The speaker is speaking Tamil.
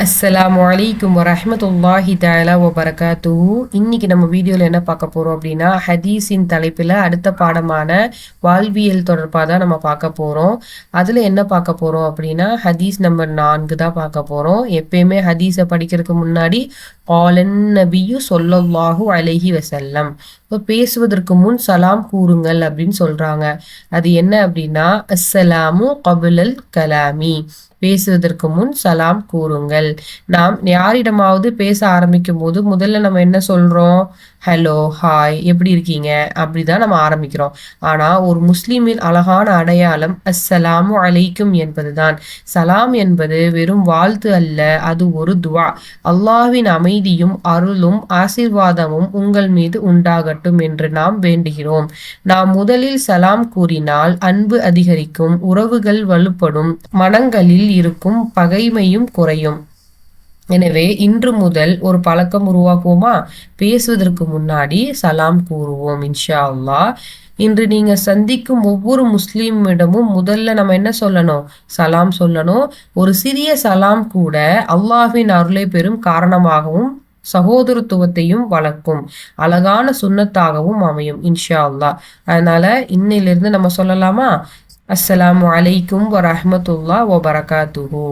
அஸ்ஸலாமு அலைக்கும் வரஹ்மத்துல்லாஹி தஆலா வபரகாத்துஹு. இன்னைக்கு நம்ம வீடியோவில் என்ன பார்க்க போகிறோம் அப்படின்னா, ஹதீஸின் தலைப்பில் அடுத்த பாடமான வாழ்வியல் தொடர்பாக தான் நம்ம பார்க்க போகிறோம். அதில் என்ன பார்க்க போகிறோம் அப்படின்னா, ஹதீஸ் நம்பர் 4 தான் பார்க்க போகிறோம். எப்பயுமே ஹதீஸை படிக்கிறதுக்கு முன்னாடி காலன் நபியு ஸல்லல்லாஹு அலைஹி வஸல்லம், இப்போ பேசுவதற்கு முன் சலாம் கூறுங்கள் அப்படின்னு சொல்கிறாங்க. அது என்ன அப்படின்னா, அஸ்ஸலாமு கபுலல் கலாமி, பேசுவதற்கு முன் சலாம் கூறுங்கள். நாம் யாரிடமாவது பேச ஆரம்பிக்கும் போது முதல்ல நம்ம என்ன சொல்றோம்? ஹலோ, ஹாய், எப்படி இருக்கீங்க, அப்படிதான் நம்ம ஆரம்பிக்கிறோம். ஆனா ஒரு முஸ்லிமின் அழகான அடையாளம் அஸ்ஸலாமு அலைக்கும் என்பதுதான். சலாம் என்பது வெறும் வாழ்த்து அல்ல, அது ஒரு துவா. அல்லாஹ்வின் அமைதியும் அருளும் ஆசீர்வாதமும் உங்கள் மீது உண்டாகட்டும் என்று நாம் வேண்டுகிறோம். நாம் முதலில் சலாம் கூறினால் அன்பு அதிகரிக்கும், உறவுகள் வலுப்படும், மனங்களில் இருக்கும் பகைமையும் குறையும். எனவே இன்று முதல் ஒரு பழக்கம் உருவாக்குவோமா? பேசுவதற்கு முன்னாடி சலாம் கூறுவோம் இன்ஷா அல்லாஹ். இன்று நீங்க சந்திக்கும் ஒவ்வொரு முஸ்லீமிடமும் முதல்ல நம்ம என்ன சொல்லணும்? சலாம் சொல்லணும். ஒரு சிறிய சலாம் கூட அல்லாஹ்வின் அருளை பெறும் காரணமாகவும் சகோதரத்துவத்தையும் வளர்க்கும் அழகான சுன்னத்தாகவும் அமையும் இன்ஷா அல்லாஹ். அதனால இன்னையிலிருந்து நம்ம சொல்லலாமா? அஸ்ஸலாமு அலைக்கும் வரஹ்மத்துல்லாஹி வபரகாத்துஹு.